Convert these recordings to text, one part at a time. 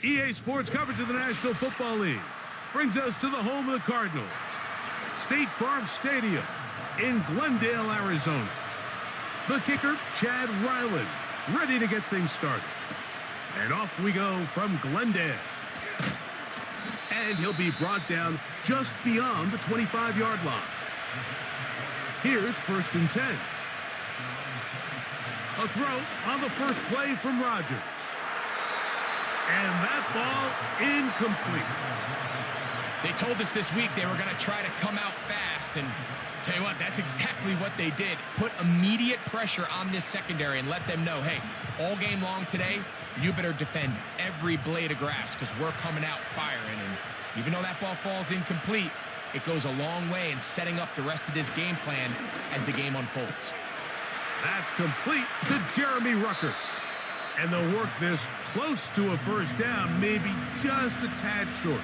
EA Sports coverage of the National Football League brings us to the home of the Cardinals, State Farm Stadium in Glendale, Arizona. The kicker, Chad Ryland, ready to get things started. And off we go from Glendale. And he'll be brought down just beyond the 25-yard line. Here's 1st and 10. A throw on the first play from Rodgers. And that ball incomplete. They told us this week they were going to try to come out fast, and tell you what, that's exactly what they did. Put immediate pressure on this secondary and let them know, hey, all game long today, you better defend every blade of grass because we're coming out firing. And even though that ball falls incomplete, it goes a long way in setting up the rest of this game plan as the game unfolds. That's complete to Jeremy Rucker. And they'll work this close to a first down, maybe just a tad short.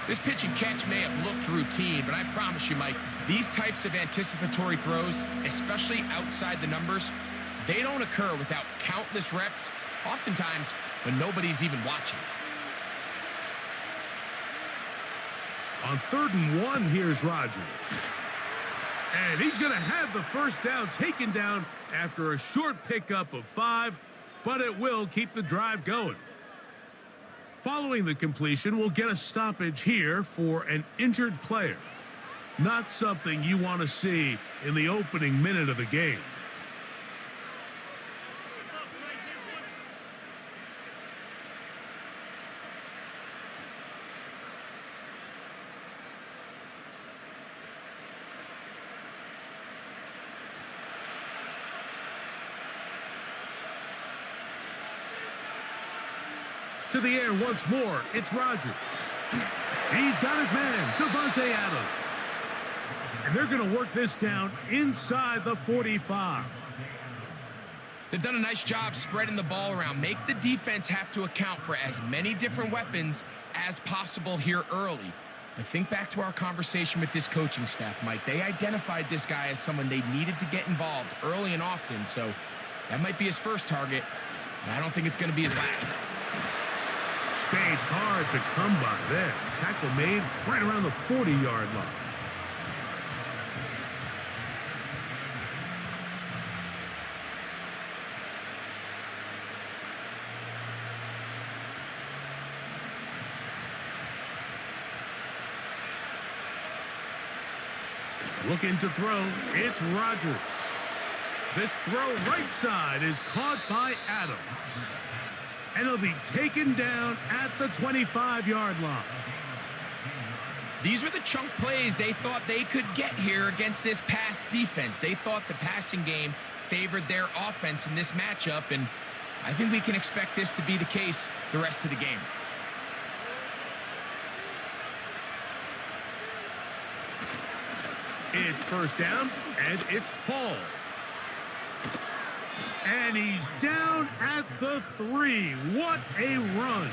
This pitch and catch may have looked routine, but I promise you, Mike, these types of anticipatory throws, especially outside the numbers, they don't occur without countless reps, oftentimes when nobody's even watching. On 3rd and 1, here's Rodgers. And he's going to have the first down taken down after a short pickup of 5, but it will keep the drive going. Following the completion, we'll get a stoppage here for an injured player. Not something you want to see in the opening minute of the game. To the air once more, it's Rodgers. He's got his man, Devontae Adams. And they're going to work this down inside the 45. They've done a nice job spreading the ball around. Make the defense have to account for as many different weapons as possible here early. But think back to our conversation with this coaching staff, Mike. They identified this guy as someone they needed to get involved early and often. So that might be his first target. And I don't think it's going to be his last. Space hard to come by there. Tackle made right around the 40-yard line. Looking to throw, it's Rodgers. This throw right side is caught by Adams. And it'll be taken down at the 25-yard line. These are the chunk plays they thought they could get here against this pass defense. They thought the passing game favored their offense in this matchup, and I think we can expect this to be the case the rest of the game. It's first down, and it's Paul. And he's down at the 3. What a run.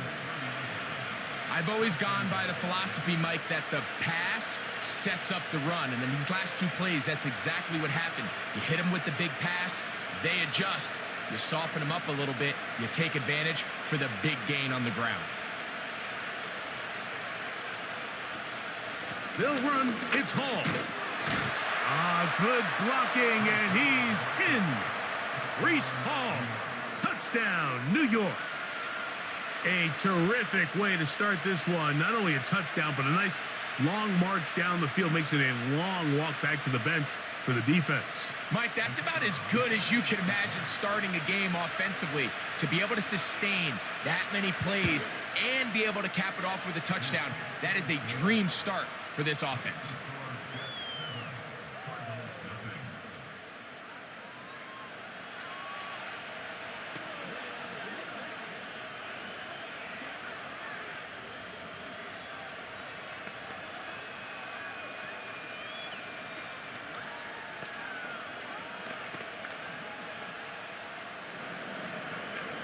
I've always gone by the philosophy, Mike, that the pass sets up the run. And then these last 2 plays, that's exactly what happened. You hit them with the big pass, they adjust. You soften them up a little bit, you take advantage for the big gain on the ground. They'll run, it's Hall. Good blocking, and he's in. Reese Hall, touchdown, New York. A terrific way to start this one. Not only a touchdown, but a nice long march down the field. Makes it a long walk back to the bench for the defense. Mike, that's about as good as you can imagine starting a game offensively. To be able to sustain that many plays and be able to cap it off with a touchdown, that is a dream start for this offense.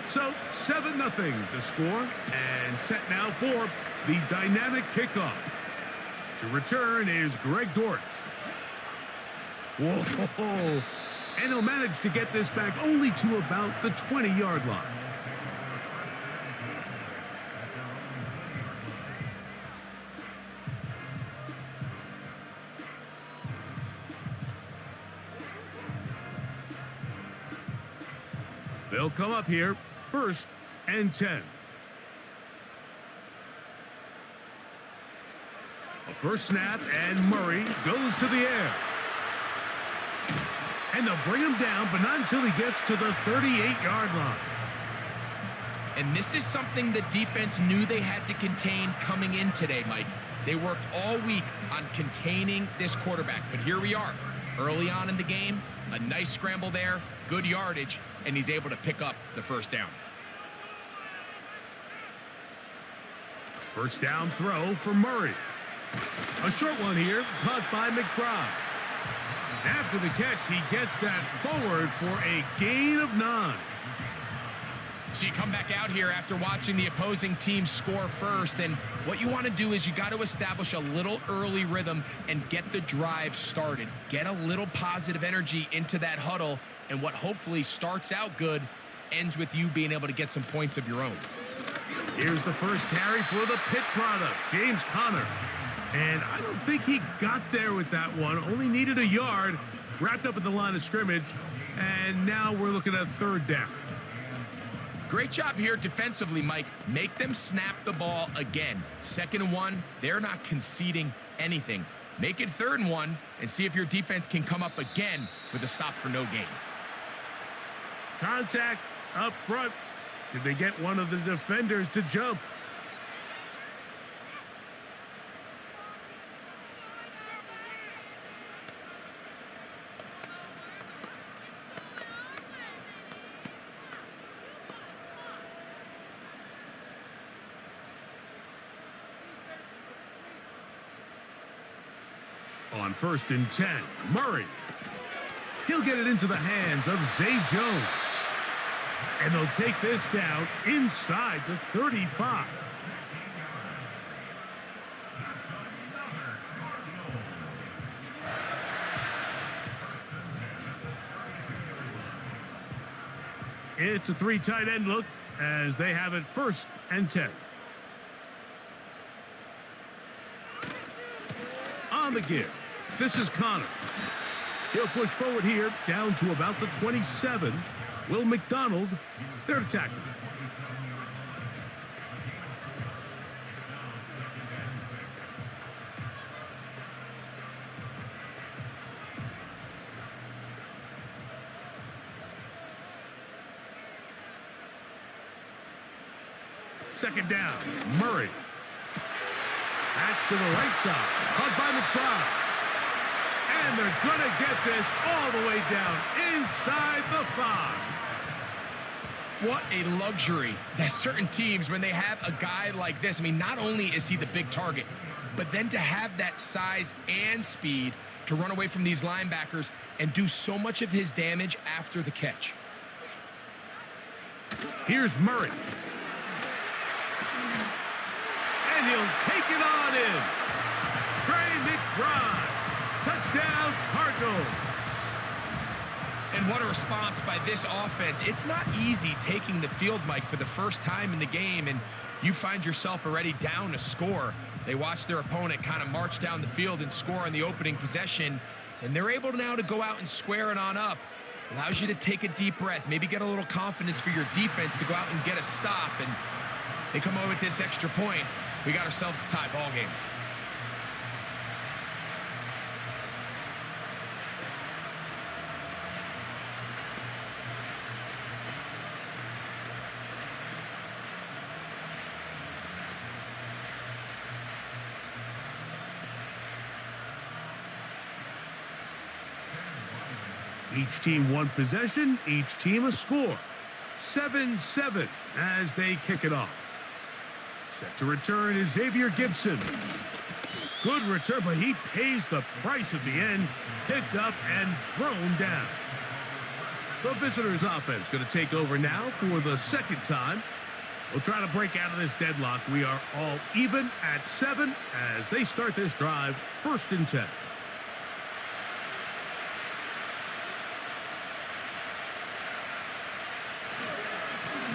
So 7-0 to score, and set now for the dynamic kickoff. To return is Greg Dortch. Whoa, and he'll manage to get this back only to about the 20-yard line. They'll come up here, 1st and 10. A first snap, and Murray goes to the air. And they'll bring him down, but not until he gets to the 38-yard line. And this is something the defense knew they had to contain coming in today, Mike. They worked all week on containing this quarterback, but here we are. Early on in the game, a nice scramble there, good yardage, and he's able to pick up the first down. First down throw for Murray. A short one here, caught by McBride. After the catch, he gets that forward for a gain of 9. So you come back out here after watching the opposing team score first, and what you want to do is you got to establish a little early rhythm and get the drive started. Get a little positive energy into that huddle, and what hopefully starts out good ends with you being able to get some points of your own. Here's the first carry for the Pitt product, James Conner. And I don't think he got there with that one. Only needed a yard, wrapped up at the line of scrimmage, and now we're looking at 3rd down. Great job here defensively, Mike. Make them snap the ball again. 2nd and 1, they're not conceding anything. Make it 3rd and 1 and see if your defense can come up again with a stop for no gain. Contact up front. Did they get one of the defenders to jump? On 1st and 10, Murray. He'll get it into the hands of Zay Jones. And they'll take this down inside the 35. It's a 3 tight end look as they have it 1st and 10. On the give, this is Conner. He'll push forward here down to about the 27. Will McDonald, their tackle. Second down, Murray. Patch to the right side, caught by McBride. And they're going to get this all the way down inside the 5. What a luxury that certain teams, when they have a guy like this, I mean, not only is he the big target, but then to have that size and speed to run away from these linebackers and do so much of his damage after the catch. Here's Murray. And he'll take it on in. Trey McBride. Touchdown, Cardinals. And what a response by this offense. It's not easy taking the field, Mike, for the first time in the game, and you find yourself already down a score. They watch their opponent kind of march down the field and score on the opening possession, and they're able now to go out and square it on up. Allows you to take a deep breath, maybe get a little confidence for your defense to go out and get a stop, and they come over with this extra point. We got ourselves a tie ball game. Each team one possession, each team a score. 7-7 as they kick it off. Set to return is Xavier Gibson. Good return, but he pays the price at the end. Picked up and thrown down. The visitors' offense going to take over now for the 2nd time. We'll try to break out of this deadlock. We are all even at 7 as they start this drive, 1st and 10.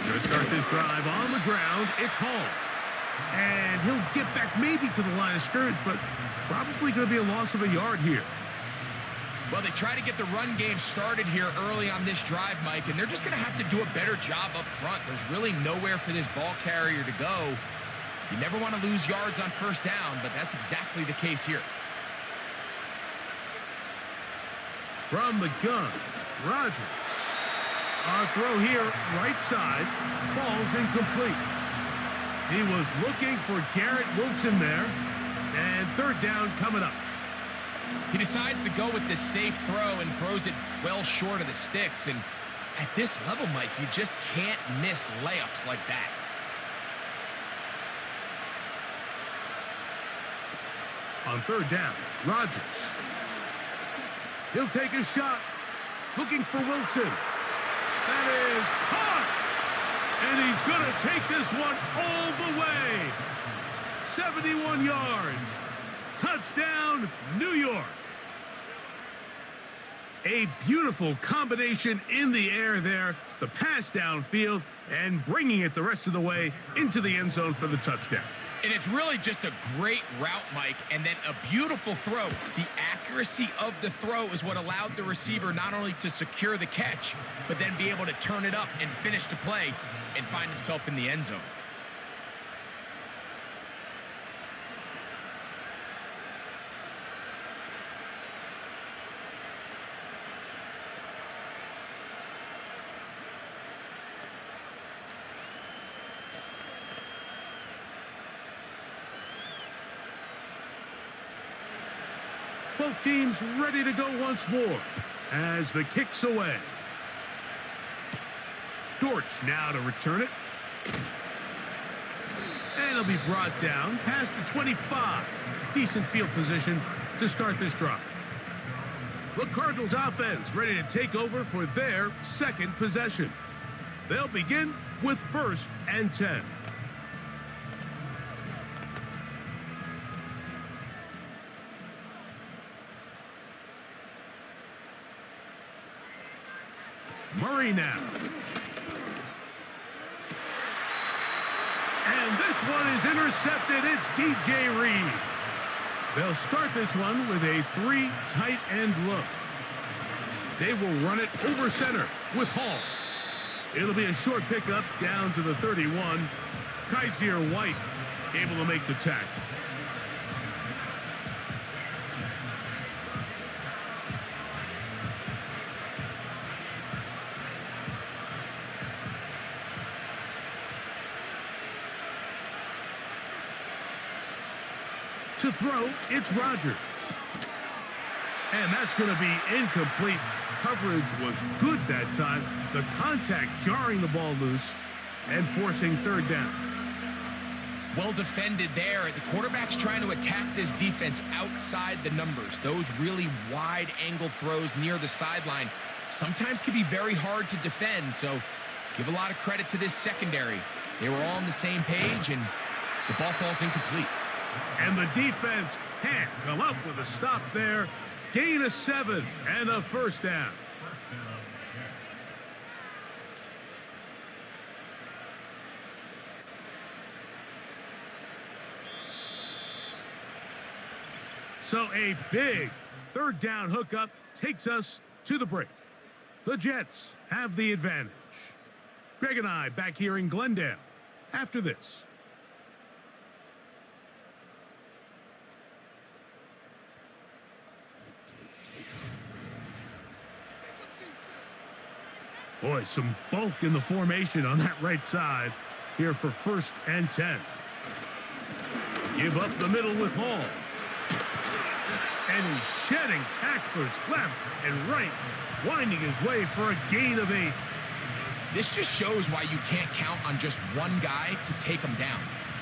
Going to start this drive on the ground. It's Hall. And he'll get back maybe to the line of scrimmage, but probably going to be a loss of a yard here. Well, they try to get the run game started here early on this drive, Mike, and they're just going to have to do a better job up front. There's really nowhere for this ball carrier to go. You never want to lose yards on first down, but that's exactly the case here. From the gun, Rodgers. Our throw here, right side, falls incomplete. He was looking for Garrett Wilson there, and third down coming up. He decides to go with this safe throw and throws it well short of the sticks. And at this level, Mike, you just can't miss layups like that. On third down, Rodgers. He'll take a shot, looking for Wilson. That is hot! And he's going to take this one all the way. 71 yards. Touchdown, New York. A beautiful combination in the air there. The pass downfield and bringing it the rest of the way into the end zone for the touchdown. And it's really just a great route, Mike, and then a beautiful throw. The accuracy of the throw is what allowed the receiver not only to secure the catch, but then be able to turn it up and finish the play and find himself in the end zone. Both teams ready to go once more as the kick's away. Dortch now to return it. And it'll be brought down past the 25. Decent field position to start this drive. The Cardinals offense ready to take over for their second possession. They'll begin with 1st and 10. Murray now. And this one is intercepted. It's DJ Reed. They'll start this one with a 3 tight end look. They will run it over center with Hall. It'll be a short pickup down to the 31. Kaiser White able to make the tackle. To throw, it's Rodgers. And that's going to be incomplete. Coverage was good that time. The contact jarring the ball loose and forcing third down. Well defended there. The quarterback's trying to attack this defense outside the numbers. Those really wide angle throws near the sideline sometimes can be very hard to defend. So give a lot of credit to this secondary. They were all on the same page and the ball falls incomplete. And the defense can't come up with a stop there. Gain of 7 and a first down. So a big third down hookup takes us to the break. The Jets have the advantage. Greg and I back here in Glendale after this. Boy, some bulk in the formation on that right side here for 1st and 10. Give up the middle with Hall. And he's shedding tacklers left and right, winding his way for a gain of 8. This just shows why you can't count on just one guy to take him down.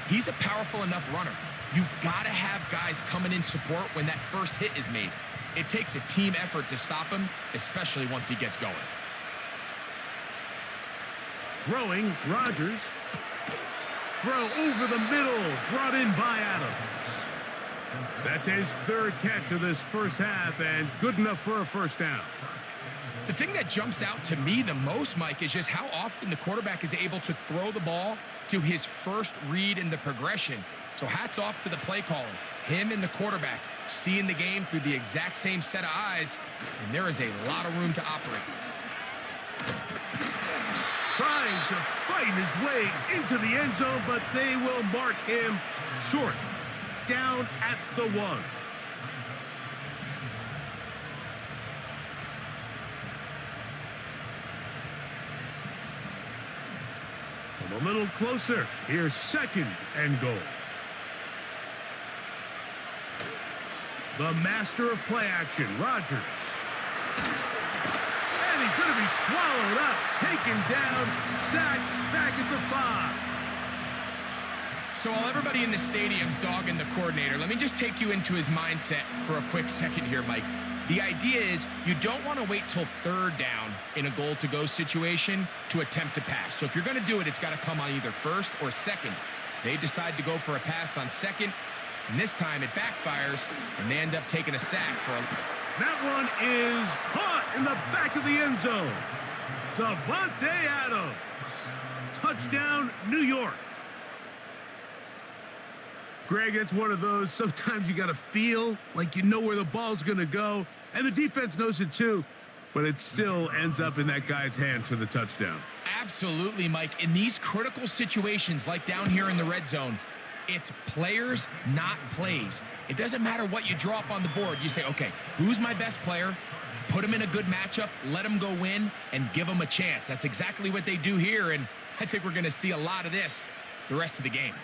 He's a powerful enough runner. You gotta have guys coming in support when that first hit is made. It takes a team effort to stop him, especially once he gets going. Throwing, Rodgers. Throw over the middle, brought in by Adams. That's his 3rd catch of this first half, and good enough for a first down. The thing that jumps out to me the most, Mike, is just how often the quarterback is able to throw the ball to his first read in the progression. So hats off to the play caller, him and the quarterback, seeing the game through the exact same set of eyes, and there is a lot of room to operate. Trying to fight his way into the end zone, but they will mark him short. Down at the 1. From a little closer, here's 2nd and goal. The master of play action, Rodgers. And he's going to be swallowed up, taken down, sacked, back at the 5. So while everybody in the stadium's dogging the coordinator, let me just take you into his mindset for a quick second here, Mike. The idea is you don't want to wait till 3rd down in a goal-to-go situation to attempt to pass. So if you're going to do it, it's got to come on either 1st or 2nd. They decide to go for a pass on 2nd, and this time it backfires, and they end up taking a sack for a... That one is caught in the back of the end zone. Davante Adams. Touchdown, New York. Greg, it's one of those, sometimes you got to feel like you know where the ball's going to go, and the defense knows it too, but it still ends up in that guy's hands for the touchdown. Absolutely, Mike. In these critical situations, like down here in the red zone, it's players, not plays. It doesn't matter what you draw up on the board. You say, okay, who's my best player? Put him in a good matchup, let him go win, and give him a chance. That's exactly what they do here, and I think we're going to see a lot of this the rest of the game.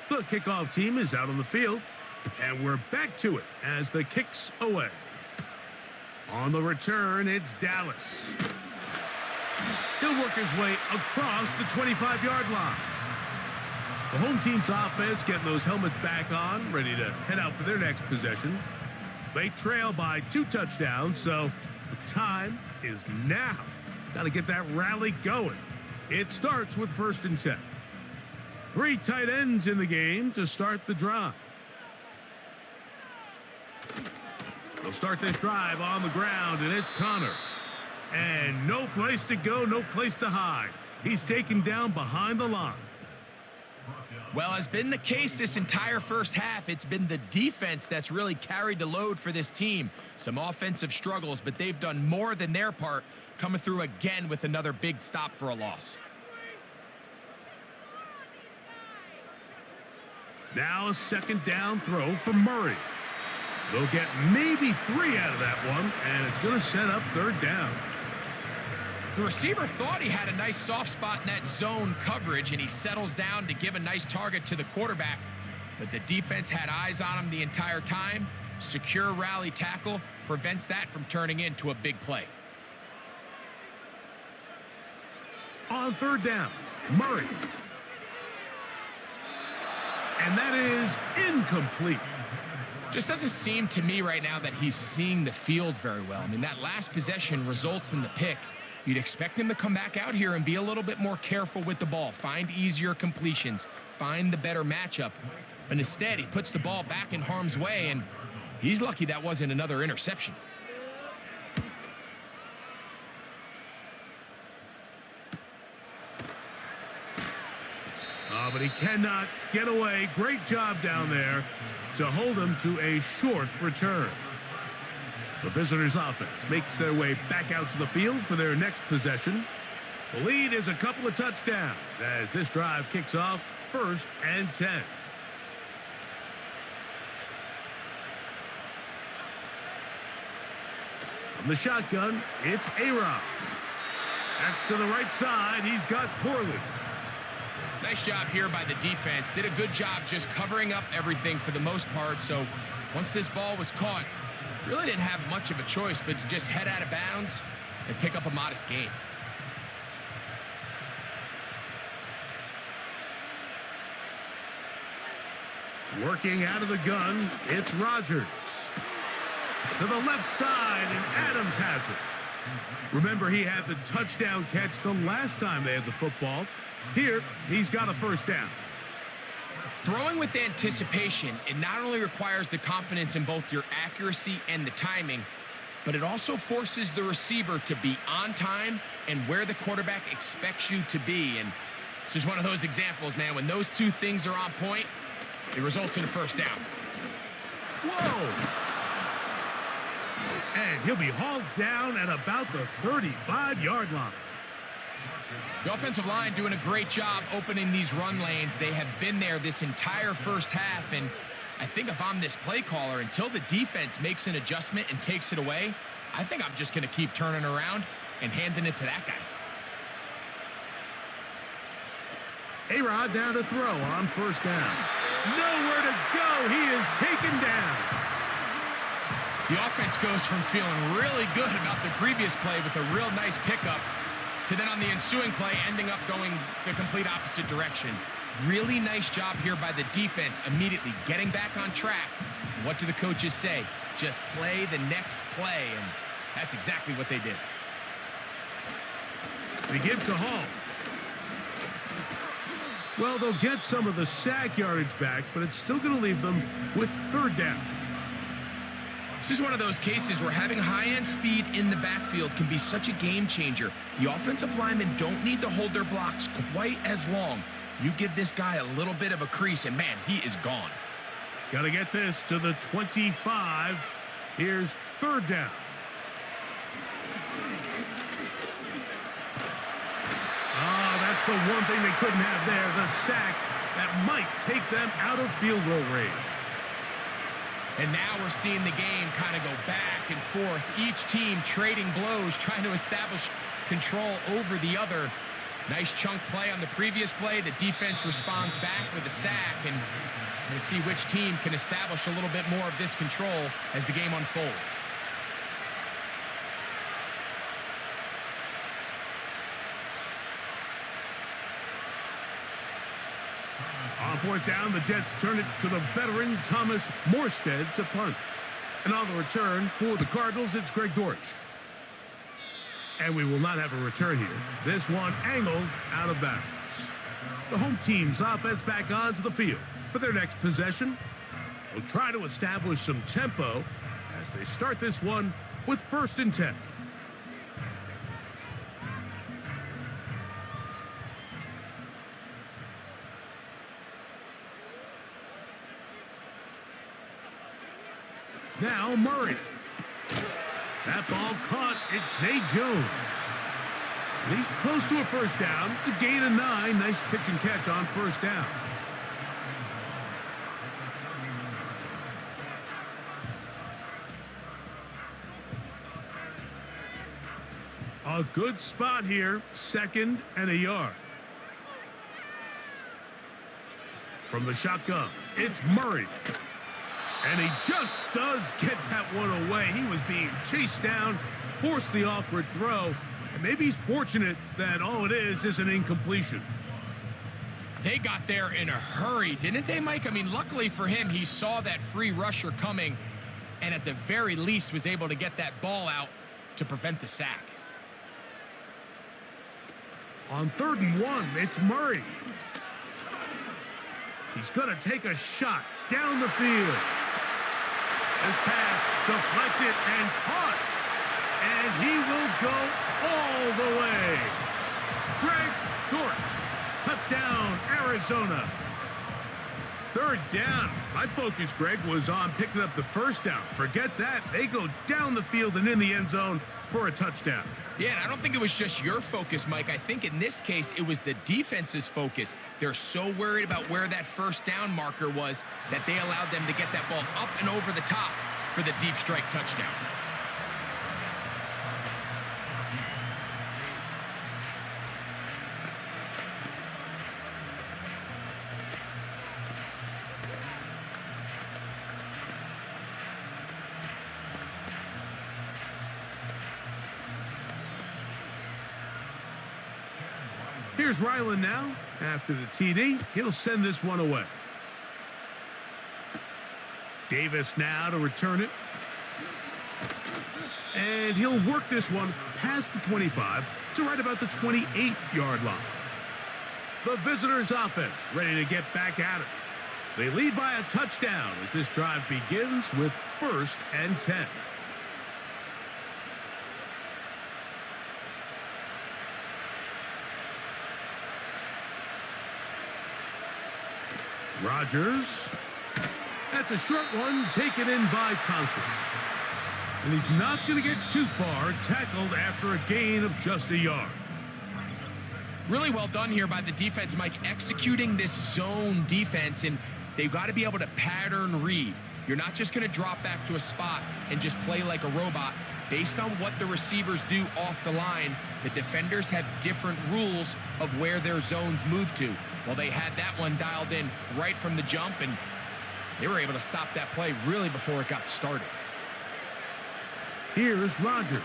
The kickoff team is out on the field, and we're back to it as the kick's away. On the return, it's Dallas. He'll work his way across the 25-yard line. The home team's offense getting those helmets back on, ready to head out for their next possession. They trail by 2 touchdowns, so the time is now. Got to get that rally going. It starts with 1st and 10. 3 tight ends in the game to start the drive. They'll start this drive on the ground, and it's Connor. And no place to go, no place to hide. He's taken down behind the line. Well, as been the case this entire first half, it's been the defense that's really carried the load for this team. Some offensive struggles, but they've done more than their part, coming through again with another big stop for a loss. Now a 2nd down throw for Murray. They'll get maybe 3 out of that one, and it's going to set up 3rd down. The receiver thought he had a nice soft spot in that zone coverage, and he settles down to give a nice target to the quarterback. But the defense had eyes on him the entire time. Secure rally tackle prevents that from turning into a big play. On 3rd down, Murray. And that is incomplete. Just doesn't seem to me right now that he's seeing the field very well. I mean, that last possession results in the pick. You'd expect him to come back out here and be a little bit more careful with the ball, find easier completions, find the better matchup. But instead, he puts the ball back in harm's way, and he's lucky that wasn't another interception. But he cannot get away. Great job down there to hold him to a short return. The visitors' offense makes their way back out to the field for their next possession. The lead is a couple of touchdowns as this drive kicks off 1st and 10. From the shotgun, it's A-Rod. That's to the right side. He's got Corley. Nice job here by the defense. Did a good job just covering up everything for the most part. So once this ball was caught, really didn't have much of a choice but to just head out of bounds and pick up a modest gain. Working out of the gun, it's Rodgers. To the left side, and Adams has it. Remember, he had the touchdown catch the last time they had the football. Here, he's got a 1st down. Throwing with anticipation, it not only requires the confidence in both your accuracy and the timing, but it also forces the receiver to be on time and where the quarterback expects you to be. And this is one of those examples, man. When those two things are on point, it results in a first down. Whoa! And he'll be hauled down at about the 35-yard line. The offensive line doing a great job opening these run lanes. They have been there this entire first half, and I think if I'm this play caller, until the defense makes an adjustment and takes it away, I think I'm just going to keep turning around and handing it to that guy. A-Rod down to throw on first down. Nowhere to go. He is taken down. The offense goes from feeling really good about the previous play with a real nice pickup to then on the ensuing play ending up going the complete opposite direction. Really nice job here by the defense, immediately getting back on track. What do the coaches say? Just play the next play, and that's exactly what they did. They give to Hall. Well, they'll get some of the sack yardage back, but it's still going to leave them with third down. This is one of those cases where having high-end speed in the backfield can be such a game changer. The offensive linemen don't need to hold their blocks quite as long. You give this guy a little bit of a crease, and man, he is gone. Got to get this to the 25. Here's third down. That's the one thing they couldn't have there, the sack that might take them out of field goal range. And now we're seeing the game kind of go back and forth. Each team trading blows, trying to establish control over the other. Nice chunk play on the previous play. The defense responds back with a sack, and we'll see which team can establish a little bit more of this control as the game unfolds. On fourth down, the Jets turn it to the veteran Thomas Morstead to punt. And on the return for the Cardinals, it's Greg Dortch. And we will not have a return here. This one angled out of bounds. The home team's offense back onto the field for their next possession. They'll try to establish some tempo as they start this one with 1st and 10. Now Murray. That ball caught. It's Zay Jones. And he's close to a first down. It's a gain of 9. Nice pitch and catch on first down. A good spot here. 2nd and a yard. From the shotgun, it's Murray. And he just does get that one away. He was being chased down, forced the awkward throw, and maybe he's fortunate that all it is an incompletion. They got there in a hurry, didn't they, Mike? I mean, luckily for him, he saw that free rusher coming and at the very least was able to get that ball out to prevent the sack. On 3rd and 1, it's Murray. He's going to take a shot down the field. This pass deflected and caught. And he will go all the way. Greg Dortch. Touchdown, Arizona. 3rd down. My focus, Greg, was on picking up the first down. Forget that. They go down the field and in the end zone for a touchdown. Yeah, and I don't think it was just your focus, Mike. I think in this case, it was the defense's focus. They're so worried about where that first down marker was that they allowed them to get that ball up and over the top for the deep strike touchdown. Here's Ryland now. After the TD, he'll send this one away. Davis now to return it. And he'll work this one past the 25 to right about the 28-yard line. The visitors' offense ready to get back at it. They lead by a touchdown as this drive begins with 1st and 10. Rodgers. That's a short one taken in by Conklin. And he's not going to get too far, tackled after a gain of just a yard. Really well done here by the defense, Mike, executing this zone defense, and they've got to be able to pattern read. You're not just going to drop back to a spot and just play like a robot. Based on what the receivers do off the line, the defenders have different rules of where their zones move to. Well, they had that one dialed in right from the jump, and they were able to stop that play really before it got started. Here's Rodgers.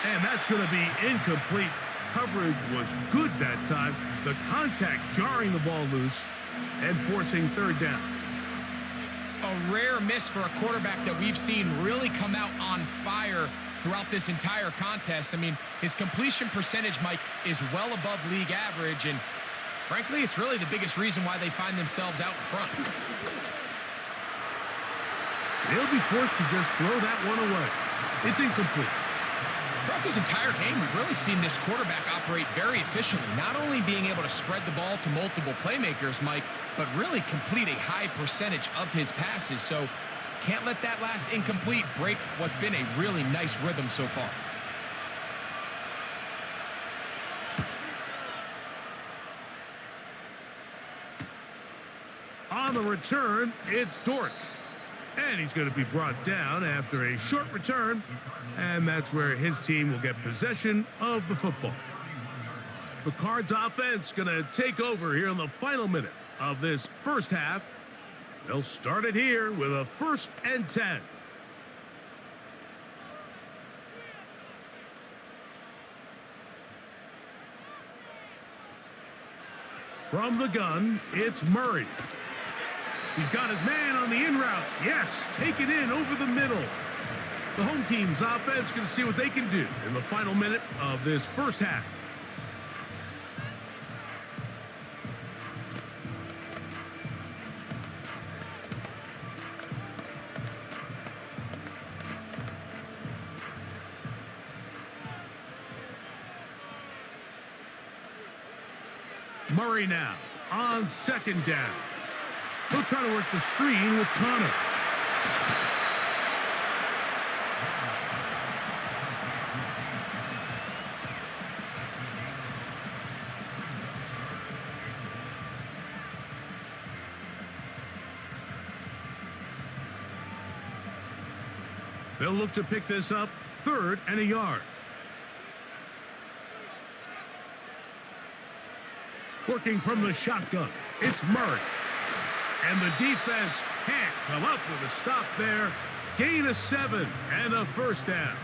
And that's going to be incomplete. Coverage was good that time. The contact jarring the ball loose and forcing third down. A rare miss for a quarterback that we've seen really come out on fire throughout this entire contest. I mean, his completion percentage, Mike, is well above league average, and frankly, it's really the biggest reason why they find themselves out in front. They'll be forced to just throw that one away. It's incomplete. Throughout this entire game, we've really seen this quarterback operate very efficiently, not only being able to spread the ball to multiple playmakers, Mike, but really complete a high percentage of his passes. So can't let that last incomplete break what's been a really nice rhythm so far. On the return, it's Dortch. And he's going to be brought down after a short return. And that's where his team will get possession of the football. The Cards offense going to take over here in the final minute of this first half. They'll start it here with a 1st and 10. From the gun, it's Murray. He's got his man on the in route. Yes, take it in over the middle. The home team's offense going to see what they can do in the final minute of this first half. Murray now on 2nd down. He'll try to work the screen with Connor. They'll look to pick this up 3rd and a yard. Working from the shotgun, it's Murray. And the defense can't come up with a stop there. Gain of 7 and a 1st down.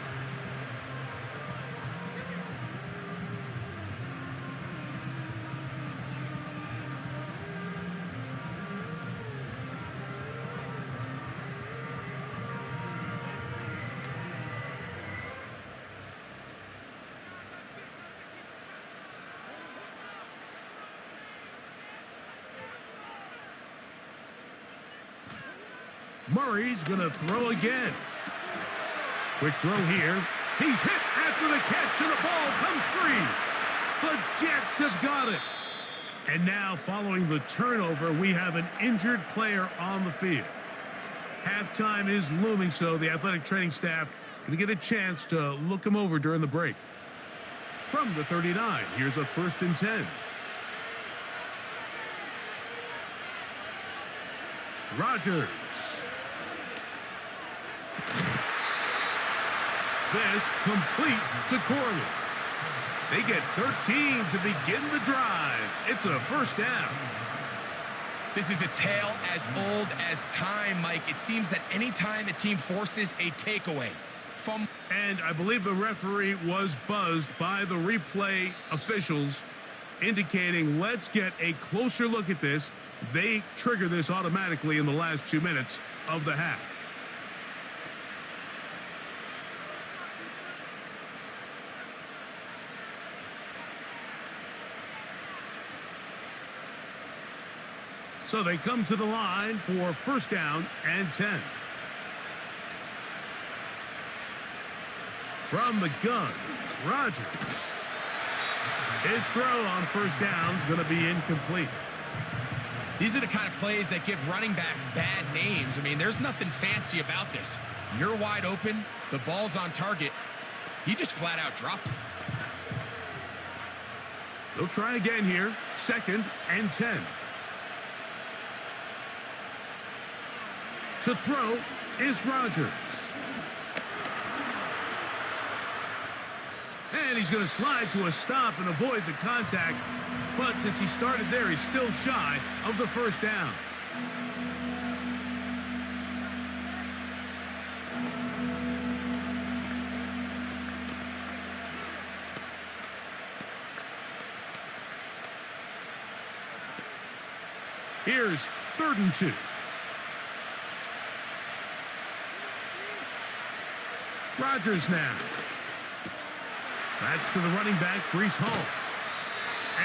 Murray's going to throw again. Quick throw here. He's hit after the catch, and the ball comes free. The Jets have got it. And now, following the turnover, we have an injured player on the field. Halftime is looming, so the athletic training staff going to get a chance to look him over during the break. From the 39, here's a 1st and 10. Rodgers. This complete to Corley. They get 13 to begin the drive. It's a 1st down. This is a tale as old as time, Mike. It seems that any time a team forces a takeaway from... And I believe the referee was buzzed by the replay officials, indicating let's get a closer look at this. They trigger this automatically in the last 2 minutes of the half. So they come to the line for 1st down and 10. From the gun, Rodgers. His throw on 1st down is going to be incomplete. These are the kind of plays that give running backs bad names. I mean, there's nothing fancy about this. You're wide open, the ball's on target. He just flat out dropped it. They'll try again here. 2nd and 10. To throw is Rodgers. And he's going to slide to a stop and avoid the contact. But since he started there, he's still shy of the first down. Here's 3rd and 2. Rodgers now. That's to the running back, Breece Hall.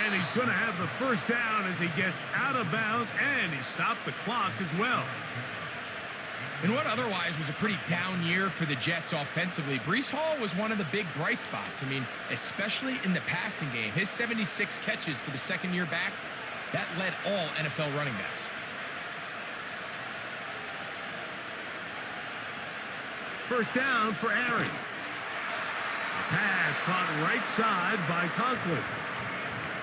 And he's going to have the first down as he gets out of bounds, and he stopped the clock as well. In what otherwise was a pretty down year for the Jets offensively, Breece Hall was one of the big bright spots. I mean, especially in the passing game. His 76 catches for the second year back, that led all NFL running backs. First down for Aaron. Pass caught right side by Conklin.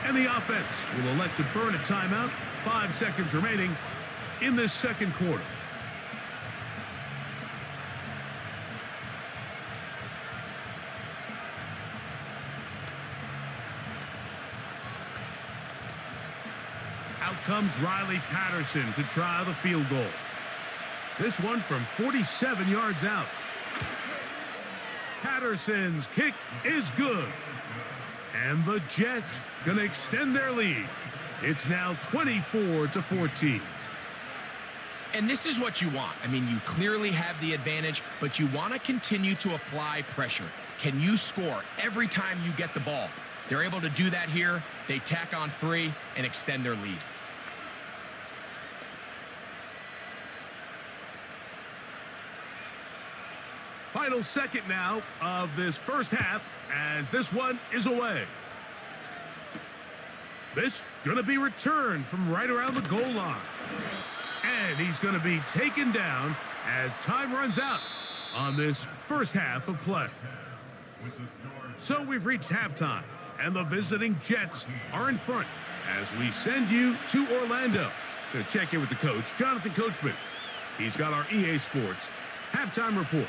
And the offense will elect to burn a timeout. 5 seconds remaining in this second quarter. Out comes Riley Patterson to try the field goal. This one from 47 yards out. Patterson's kick is good. And the Jets going to extend their lead. It's now 24-14. And this is what you want. I mean, you clearly have the advantage, but you want to continue to apply pressure. Can you score every time you get the ball? They're able to do that here. They tack on 3 and extend their lead. Final second now of this first half as this one is away. This going to be returned from right around the goal line. And he's going to be taken down as time runs out on this first half of play. So we've reached halftime, and the visiting Jets are in front as we send you to Orlando to check in with the coach, Jonathan Coachman. He's got our EA Sports halftime report.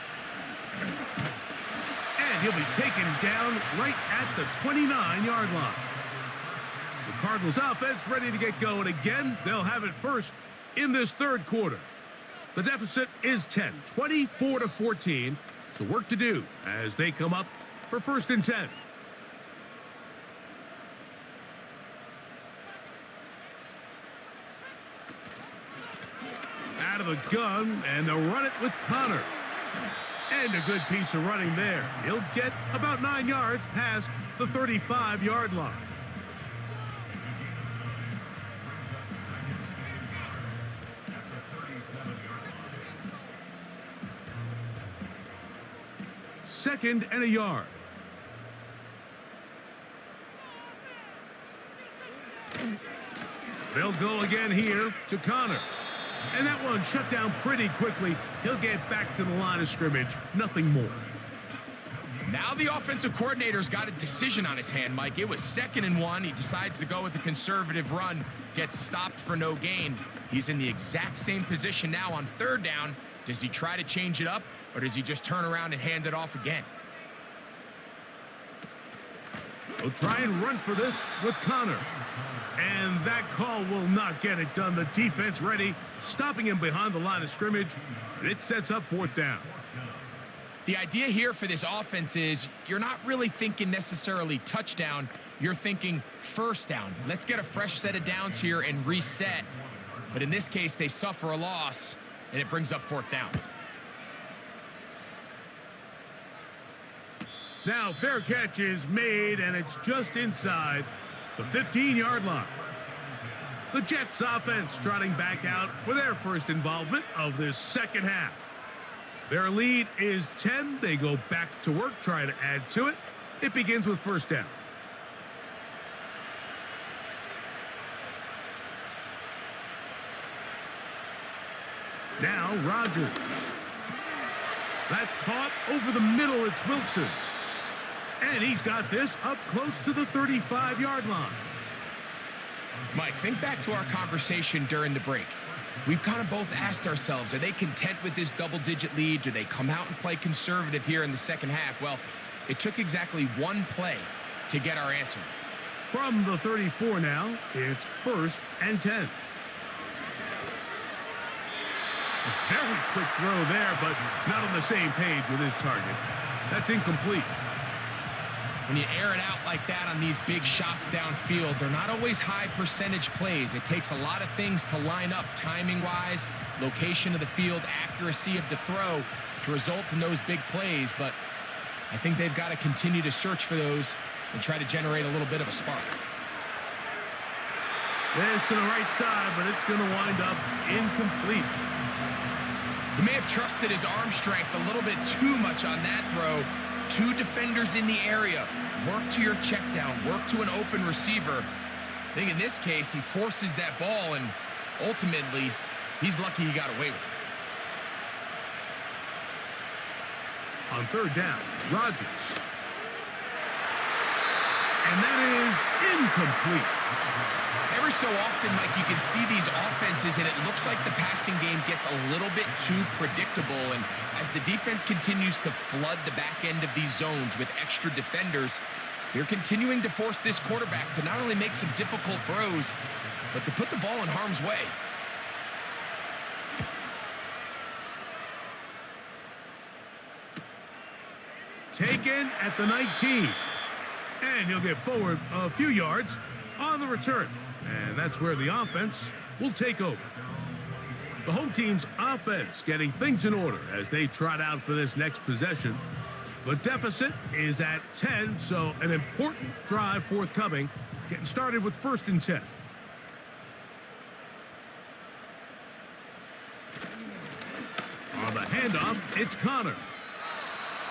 And he'll be taken down right at the 29-yard line. The Cardinals offense ready to get going again. They'll have it first in this third quarter. The deficit is 10, 24-14. So work to do as they come up for 1st and 10. Out of the gun, and they'll run it with Connor. And a good piece of running there. He'll get about 9 yards past the 35-yard line. Second and a yard. They'll go again here to Connor. And that one shut down pretty quickly. He'll get back to the line of scrimmage. Nothing more. Now the offensive coordinator's got a decision on his hand, Mike. It was 2nd and 1. He decides to go with a conservative run, gets stopped for no gain. He's in the exact same position now on 3rd down. Does he try to change it up, or does he just turn around and hand it off again? We'll try and run for this with Connor. And that call will not get it done. The defense ready, stopping him behind the line of scrimmage. And it sets up 4th down. The idea here for this offense is you're not really thinking necessarily touchdown. You're thinking 1st down. Let's get a fresh set of downs here and reset. But in this case, they suffer a loss, and it brings up 4th down. Now, fair catch is made, and it's just inside the 15-yard line. The Jets offense trotting back out for their first involvement of this second half. Their lead is 10. They go back to work, try to add to it. It begins with 1st down. Now Rodgers. That's caught over the middle. It's Wilson. And he's got this up close to the 35-yard line. Mike, think back to our conversation during the break. We've kind of both asked ourselves, are they content with this double-digit lead? Do they come out and play conservative here in the second half? Well, it took exactly one play to get our answer. From the 34 now, it's 1st and 10. A very quick throw there, but not on the same page with his target. That's incomplete. When you air it out like that on these big shots downfield, they're not always high percentage plays. It takes a lot of things to line up timing-wise, location of the field, accuracy of the throw to result in those big plays. But I think they've got to continue to search for those and try to generate a little bit of a spark. This to the right side, but it's going to wind up incomplete. He may have trusted his arm strength a little bit too much on that throw. Two defenders in the area. Work to your check down. Work to an open receiver. I think in this case, he forces that ball, and ultimately, he's lucky he got away with it. On 3rd down, Rodgers. And that is incomplete. Every so often, Mike, you can see these offenses, and it looks like the passing game gets a little bit too predictable. And as the defense continues to flood the back end of these zones with extra defenders, they're continuing to force this quarterback to not only make some difficult throws, but to put the ball in harm's way. Taken at the 19. And he'll get forward a few yards on the return. And that's where the offense will take over. The home team's offense getting things in order as they trot out for this next possession. The deficit is at 10, so an important drive forthcoming. Getting started with 1st and 10. On the handoff, it's Connor.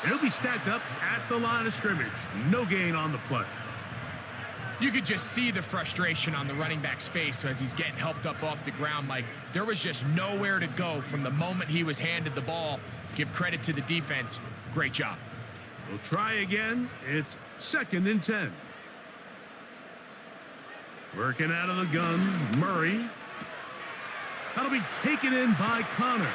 And he'll be stacked up at the line of scrimmage. No gain on the play. You could just see the frustration on the running back's face as he's getting helped up off the ground. Like, there was just nowhere to go from the moment he was handed the ball. Give credit to the defense. Great job. We'll try again. It's 2nd and 10. Working out of the gun, Murray. That'll be taken in by Connor.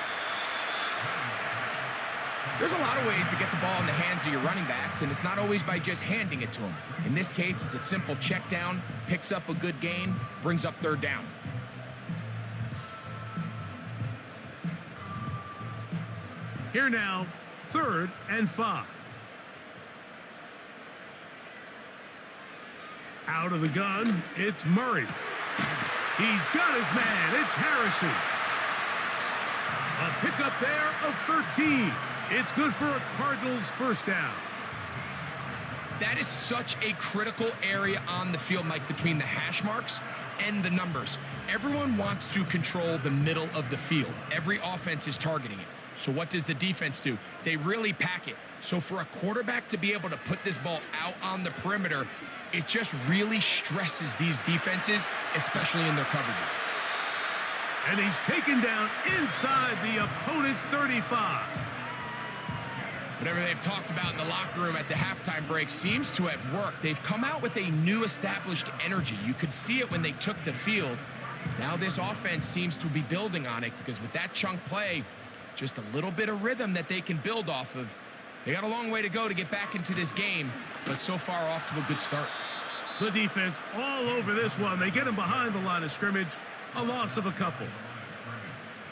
There's a lot of ways to get the ball in the hands of your running backs, and it's not always by just handing it to them. In this case, it's a simple check down, picks up a good gain, brings up 3rd down. Here now, 3rd and 5. Out of the gun, it's Murray. He's got his man. It's Harrison. A pickup there of 13. It's good for a Cardinals 1st down. That is such a critical area on the field, Mike, between the hash marks and the numbers. Everyone wants to control the middle of the field. Every offense is targeting it. So what does the defense do? They really pack it. So for a quarterback to be able to put this ball out on the perimeter, it just really stresses these defenses, especially in their coverages. And he's taken down inside the opponent's 35. Whatever they've talked about in the locker room at the halftime break seems to have worked. They've come out with a new established energy. You could see it when they took the field. Now this offense seems to be building on it because with that chunk play, just a little bit of rhythm that they can build off of. They got a long way to go to get back into this game, but so far off to a good start. The defense all over this one. They get him behind the line of scrimmage. A loss of a couple.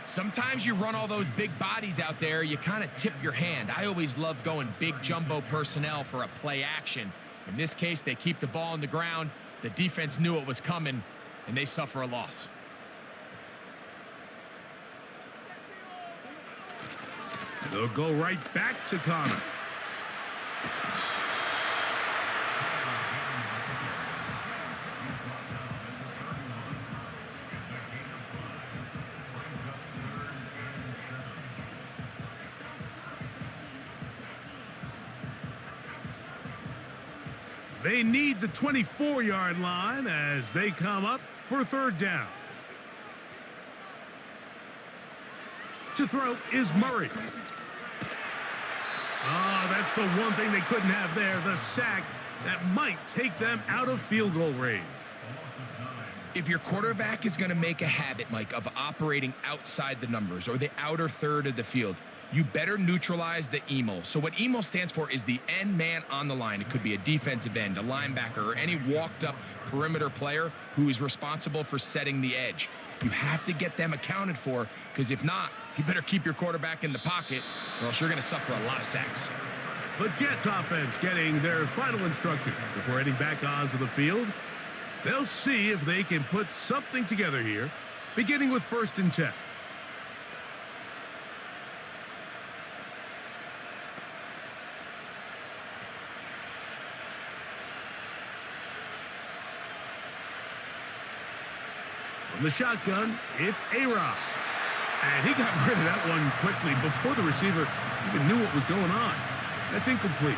Sometimes you run all those big bodies out there, you kind of tip your hand. I always love going big jumbo personnel for a play action. In this case, they keep the ball on the ground. The defense knew it was coming, and they suffer a loss. They'll go right back to Connor. They need the 24-yard line as they come up for 3rd down. To throw is Murray. Oh, that's the one thing they couldn't have there, the sack that might take them out of field goal range. If your quarterback is going to make a habit, Mike, of operating outside the numbers or the outer third of the field, you better neutralize the EMO. So what EMO stands for is the end man on the line. It could be a defensive end, a linebacker, or any walked-up perimeter player who is responsible for setting the edge. You have to get them accounted for, because if not, you better keep your quarterback in the pocket, or else you're going to suffer a lot of sacks. The Jets offense getting their final instructions before heading back onto the field. They'll see if they can put something together here, beginning with 1st and 10. From the shotgun, it's A-Rod. And he got rid of that one quickly before the receiver even knew what was going on. That's incomplete.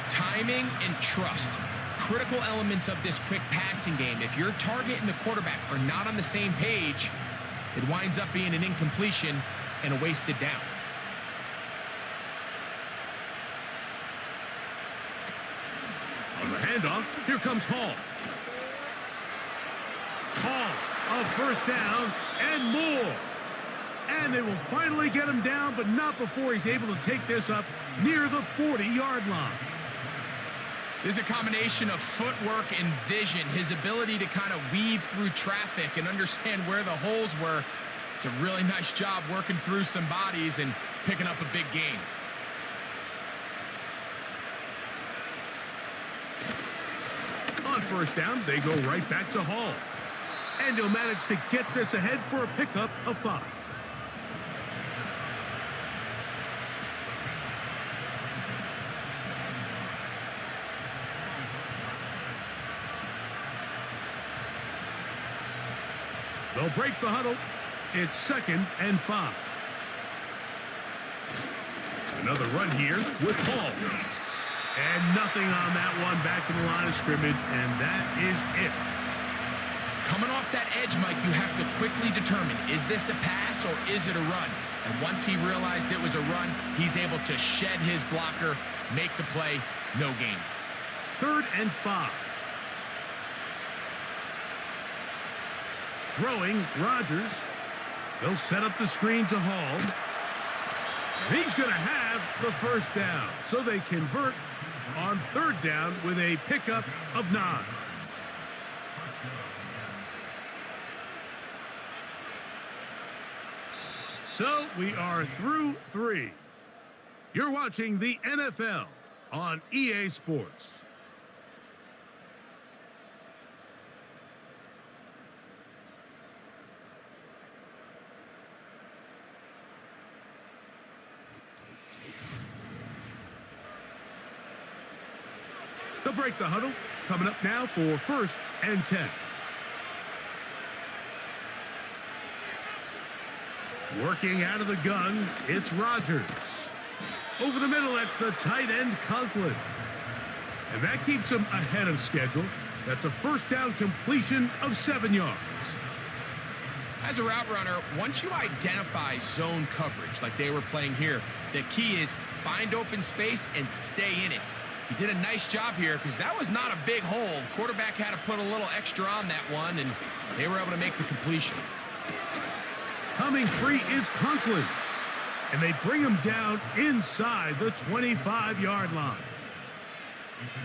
Timing and trust. Critical elements of this quick passing game. If your target and the quarterback are not on the same page, it winds up being an incompletion and a wasted down. On the handoff, here comes Hall. Hall, a 1st down and more. And they will finally get him down, but not before he's able to take this up near the 40-yard line. There's a combination of footwork and vision, his ability to kind of weave through traffic and understand where the holes were. It's a really nice job working through some bodies and picking up a big gain. On 1st down, they go right back to Hall. And he'll manage to get this ahead for a pickup of 5. They'll break the huddle. It's 2nd and 5. Another run here with Hall. And nothing on that one, back to the line of scrimmage, and that is it. Coming off that edge, Mike, you have to quickly determine, is this a pass or is it a run? And once he realized it was a run, he's able to shed his blocker, make the play, no gain. 3rd and 5. Throwing, Rodgers. They'll set up the screen to Hall. He's going to have the 1st down. So they convert on 3rd down with a pickup of 9. So we are through 3. You're watching the NFL on EA Sports. They'll break the huddle. Coming up now for 1st and 10. Working out of the gun, it's Rodgers. Over the middle, that's the tight end, Conklin. And that keeps him ahead of schedule. That's a 1st down completion of 7 yards. As a route runner, once you identify zone coverage like they were playing here, the key is find open space and stay in it. He did a nice job here because that was not a big hole. Quarterback had to put a little extra on that one, and they were able to make the completion. Coming free is Conklin. And they bring him down inside the 25-yard line.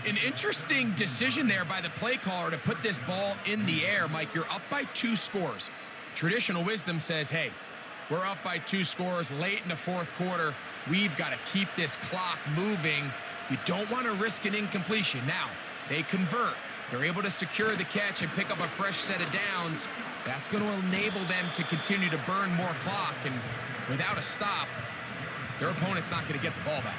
An interesting decision there by the play caller to put this ball in the air. Mike, you're up by 2 scores. Traditional wisdom says, hey, we're up by 2 scores late in the 4th quarter. We've got to keep this clock moving. You don't want to risk an incompletion. Now, they convert. They're able to secure the catch and pick up a fresh set of downs. That's going to enable them to continue to burn more clock. And without a stop, their opponent's not going to get the ball back.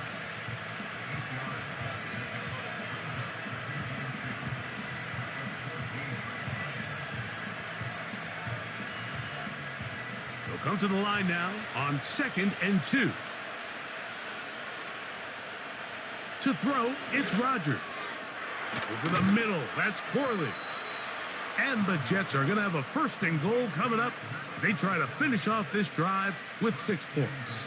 They'll come to the line now on 2nd and 2. To throw, it's Rodgers. Over the middle, that's Corley. And the Jets are going to have a first and goal coming up. They try to finish off this drive with 6 points.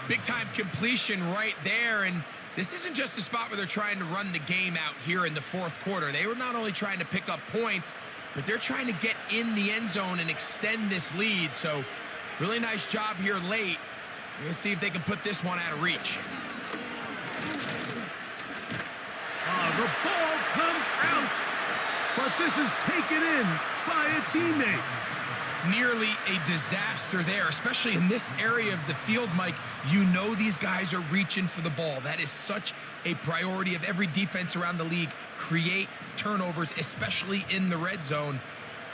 Big-time completion right there, and this isn't just a spot where they're trying to run the game out here in the fourth quarter. They were not only trying to pick up points, but they're trying to get in the end zone and extend this lead. So really nice job here late. We're going to see if they can put this one out of reach. The ball comes out, but this is taken in by a teammate. Nearly a disaster there, especially in this area of the field, Mike. You know these guys are reaching for the ball. That is such a priority of every defense around the league. Create turnovers, especially in the red zone.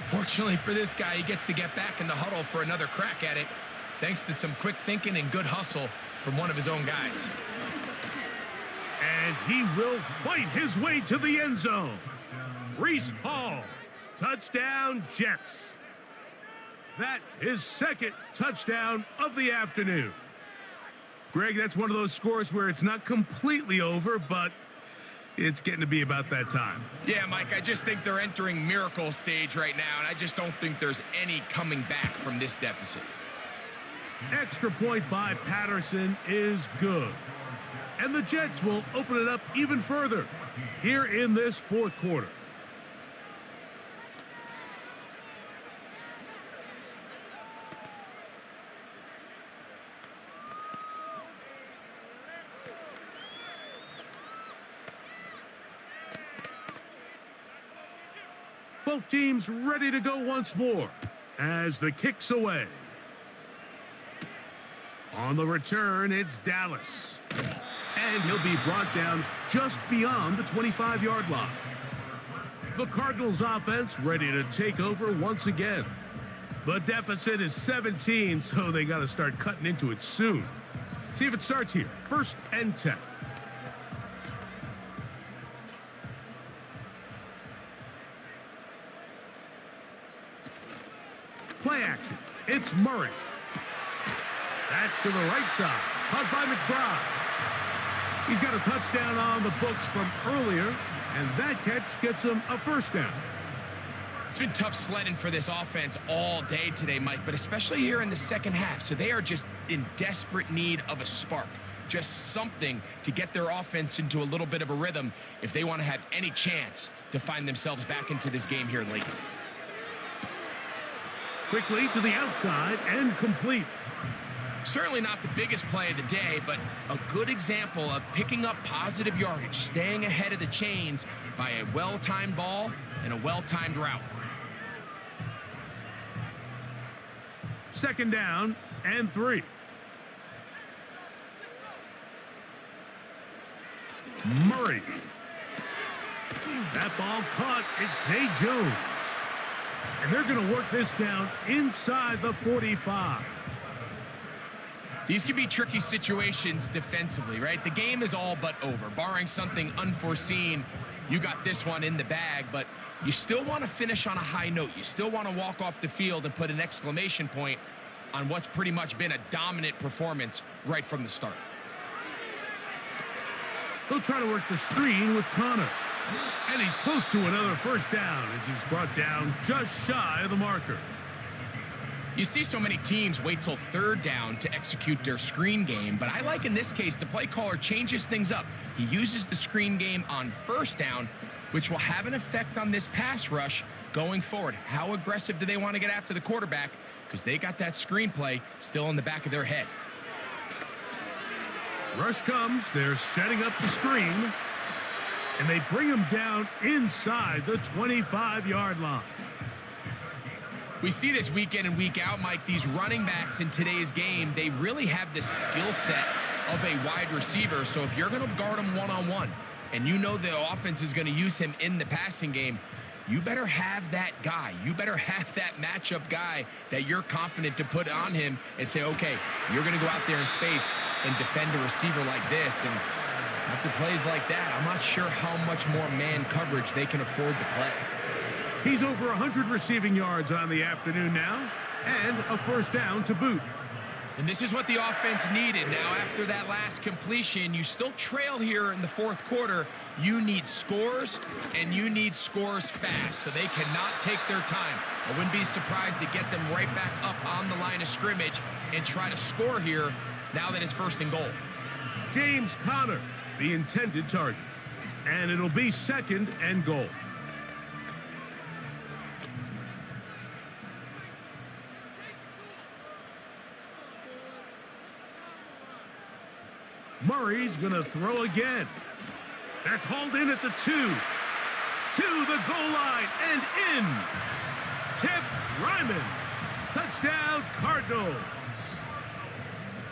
Fortunately for this guy, he gets to get back in the huddle for another crack at it, thanks to some quick thinking and good hustle from one of his own guys. And he will fight his way to the end zone. Reese Hall, touchdown Jets. That is second touchdown of the afternoon. Greg, that's one of those scores where it's not completely over, but it's getting to be about that time. Yeah, Mike, I just think they're entering miracle stage right now, and I just don't think there's any coming back from this deficit. Extra point by Patterson is good. And the Jets will open it up even further here in this fourth quarter. Both teams ready to go once more as the kick's away. On the return, it's Dallas. And he'll be brought down just beyond the 25-yard line. The Cardinals offense ready to take over once again. The deficit is 17, so they got to start cutting into it soon. See if it starts here. 1st and 10. Play action. It's Murray. That's to the right side. Caught by McBride. He's got a touchdown on the books from earlier, and that catch gets him a first down. It's been tough sledding for this offense all day today, Mike, but especially here in the second half. So they are just in desperate need of a spark, just something to get their offense into a little bit of a rhythm if they want to have any chance to find themselves back into this game here late. Quickly to the outside and complete. Certainly not the biggest play of the day, but a good example of picking up positive yardage, staying ahead of the chains by a well-timed ball and a well-timed route. 2nd down and 3. Murray. That ball caught. It's Zay Jones. And they're going to work this down inside the 45. These can be tricky situations defensively, right? The game is all but over. Barring something unforeseen, you got this one in the bag, but you still want to finish on a high note. You still want to walk off the field and put an exclamation point on what's pretty much been a dominant performance right from the start. He'll try to work the screen with Connor. And he's close to another first down as he's brought down just shy of the marker. You see so many teams wait till 3rd down to execute their screen game, but I like in this case the play caller changes things up. He uses the screen game on 1st down, which will have an effect on this pass rush going forward. How aggressive do they want to get after the quarterback? Because they got that screen play still in the back of their head. Rush comes. They're setting up the screen. And they bring him down inside the 25-yard line. We see this week in and week out, Mike. These running backs in today's game, they really have the skill set of a wide receiver. So if you're going to guard him one-on-one and you know the offense is going to use him in the passing game, you better have that guy. You better have that matchup guy that you're confident to put on him and say, okay, you're going to go out there in space and defend a receiver like this. And after plays like that, I'm not sure how much more man coverage they can afford to play. He's over 100 receiving yards on the afternoon now, and a first down to boot. And this is what the offense needed. Now, after that last completion, you still trail here in the fourth quarter. You need scores, and you need scores fast, so they cannot take their time. I wouldn't be surprised to get them right back up on the line of scrimmage and try to score here now that it's 1st and goal. James Conner, the intended target. And it'll be 2nd and goal. Murray's going to throw again. That's hauled in at the 2. To the goal line and in. Tip Ryman. Touchdown, Cardinals.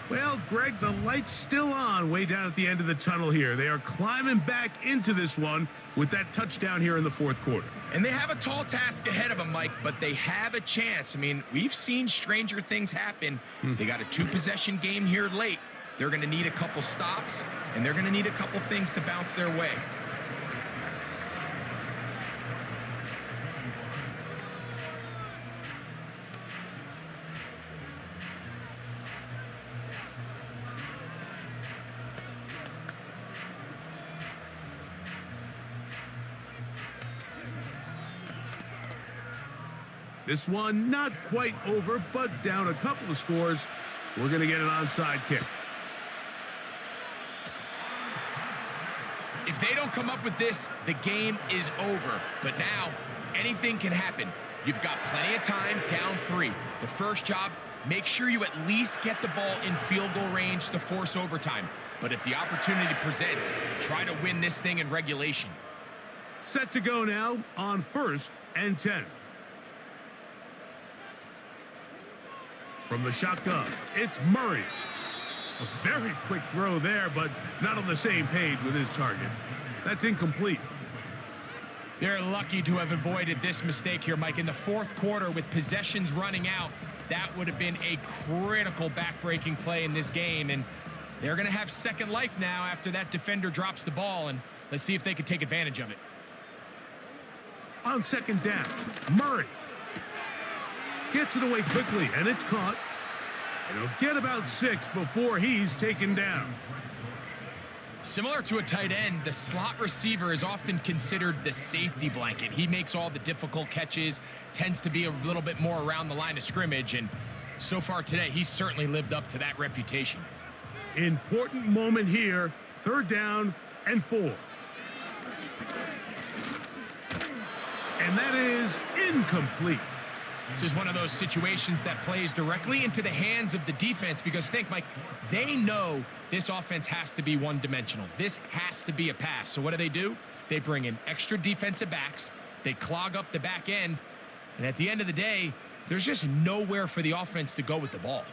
Well, Greg, the light's still on way down at the end of the tunnel here. They are climbing back into this one with that touchdown here in the 4th quarter. And they have a tall task ahead of them, Mike, but they have a chance. I mean, we've seen stranger things happen. They got a 2-possession game here late. They're going to need a couple stops, and they're going to need a couple things to bounce their way. This one not quite over, but down a couple of scores. We're going to get an onside kick. If they don't come up with this, the game is over. But now, anything can happen. You've got plenty of time, down 3. The first job, make sure you at least get the ball in field goal range to force overtime. But if the opportunity presents, try to win this thing in regulation. Set to go now on 1st and 10. From the shotgun, it's Murray. A very quick throw there, but not on the same page with his target. That's incomplete. They're lucky to have avoided this mistake here, Mike. In the 4th quarter, with possessions running out, that would have been a critical back-breaking play in this game. And they're going to have second life now after that defender drops the ball. And let's see if they can take advantage of it. On 2nd down, Murray gets it away quickly, and it's caught. It'll get about 6 before he's taken down. Similar to a tight end, the slot receiver is often considered the safety blanket. He makes all the difficult catches, tends to be a little bit more around the line of scrimmage, and so far today, he's certainly lived up to that reputation. Important moment here, 3rd down and 4. And that is incomplete. This is one of those situations that plays directly into the hands of the defense because think, Mike, they know this offense has to be one-dimensional. This has to be a pass. So what do? They bring in extra defensive backs. They clog up the back end. And at the end of the day, there's just nowhere for the offense to go with the ball.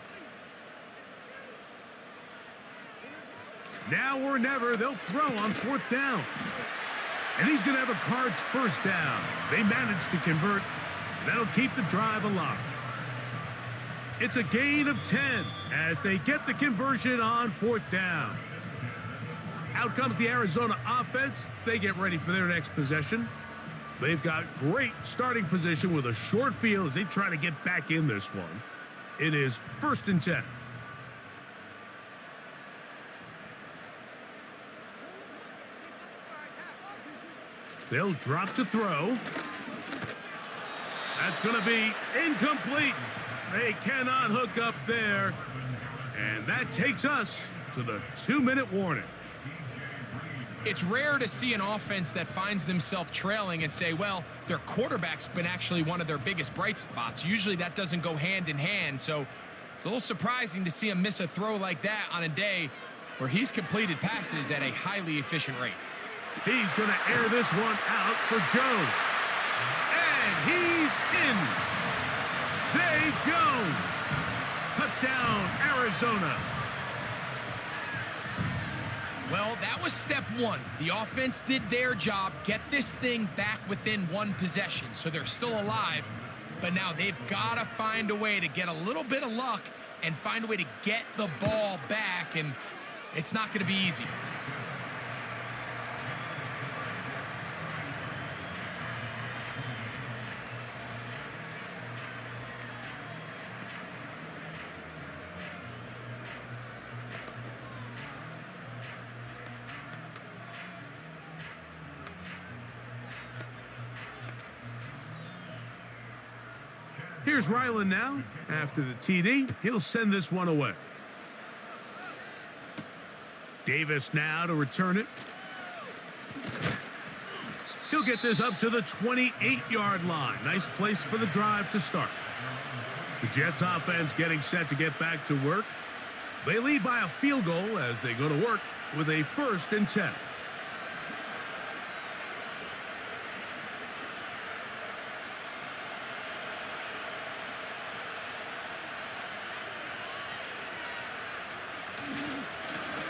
Now or never, they'll throw on 4th down. And he's going to have a Cards 1st down. They managed to convert. That'll keep the drive alive. It's a gain of 10 as they get the conversion on 4th down. Out comes the Arizona offense. They get ready for their next possession. They've got great starting position with a short field as they try to get back in this one. It is 1st and 10. They'll drop to throw. That's going to be incomplete. They cannot hook up there. And that takes us to the 2-minute warning. It's rare to see an offense that finds themselves trailing and say, well, their quarterback's been actually one of their biggest bright spots. Usually that doesn't go hand in hand. So it's a little surprising to see him miss a throw like that on a day where he's completed passes at a highly efficient rate. He's going to air this one out for Jones. And he's in. Zay Jones. Touchdown, Arizona. Well, that was step one. The offense did their job, get this thing back within one possession, so they're still alive. But now they've got to find a way to get a little bit of luck and find a way to get the ball back, and it's not going to be easy. Here's Ryland now. After the TD, he'll send this one away. Davis now to return it. He'll get this up to the 28-yard line. Nice place for the drive to start. The Jets offense getting set to get back to work. They lead by a field goal as they go to work with a 1st and 10.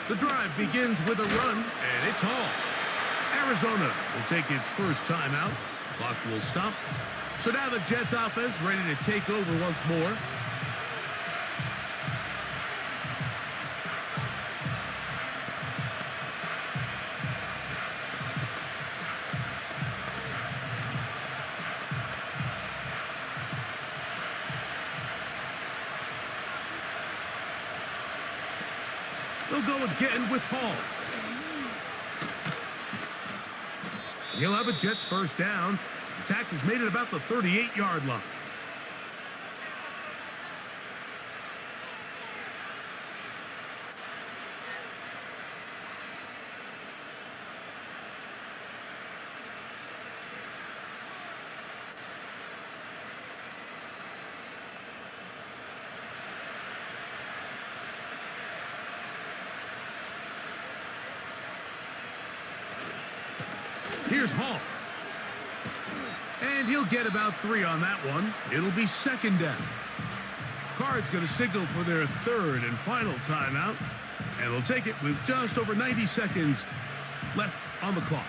The drive begins with a run, and it's Hall. Arizona will take its first timeout. Clock will stop. So now the Jets offense ready to take over once more. They'll go again with Hall. He'll have a Jets first down as the tackle's made at about the 38-yard line. Here's Hall. And he'll get about 3 on that one. It'll be 2nd down. Card's going to signal for their 3rd and final timeout. And they'll take it with just over 90 seconds left on the clock.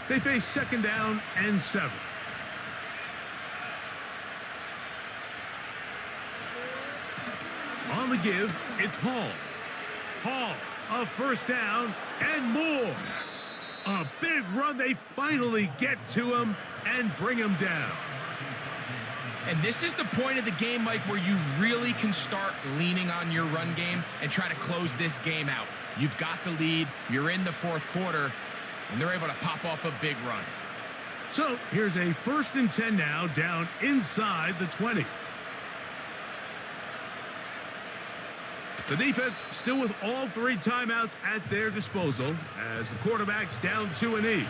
They face 2nd down and 7. On the give, it's Hall. Hall, a 1st down and more. A big run. They finally get to him and bring him down. And this is the point of the game, Mike, where you really can start leaning on your run game and try to close this game out. You've got the lead. You're in the 4th quarter, and they're able to pop off a big run. So here's a 1st and 10 now, down inside the 20. The defense still with all 3 timeouts at their disposal as the quarterback's down to a knee.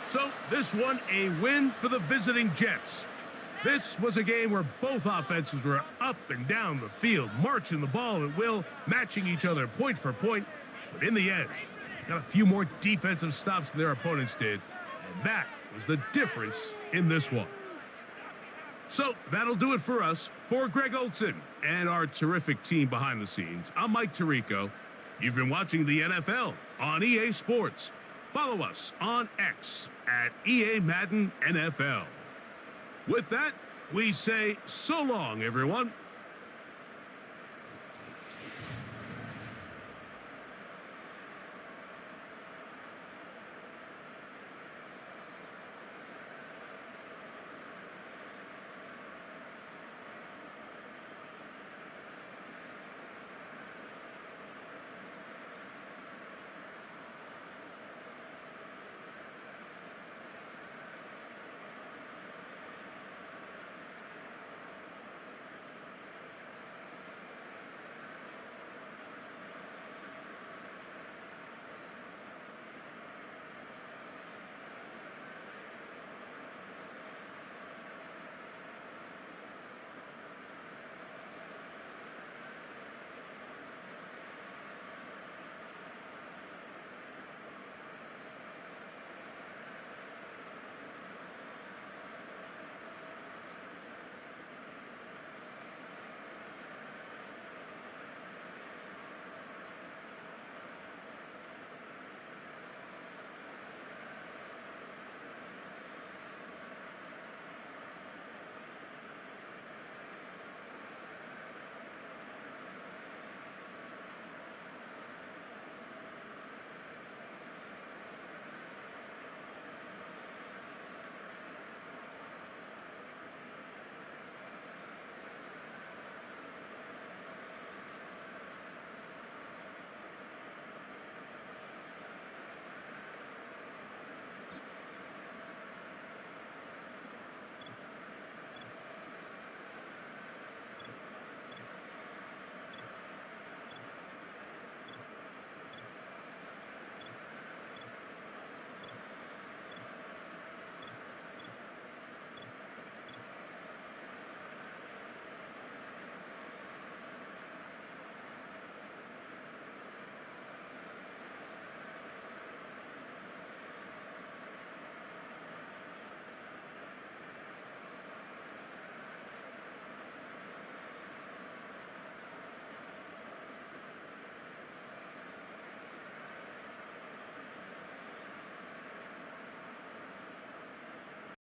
So this one a win for the visiting Jets. This was a game where both offenses were up and down the field, marching the ball at will, matching each other point for point. But in the end, got a few more defensive stops than their opponents did. And that was the difference in this one. So that'll do it for us. For Greg Olson and our terrific team behind the scenes, I'm Mike Tirico. You've been watching the NFL on EA Sports. Follow us on X at EA Madden NFL. With that, we say so long, everyone.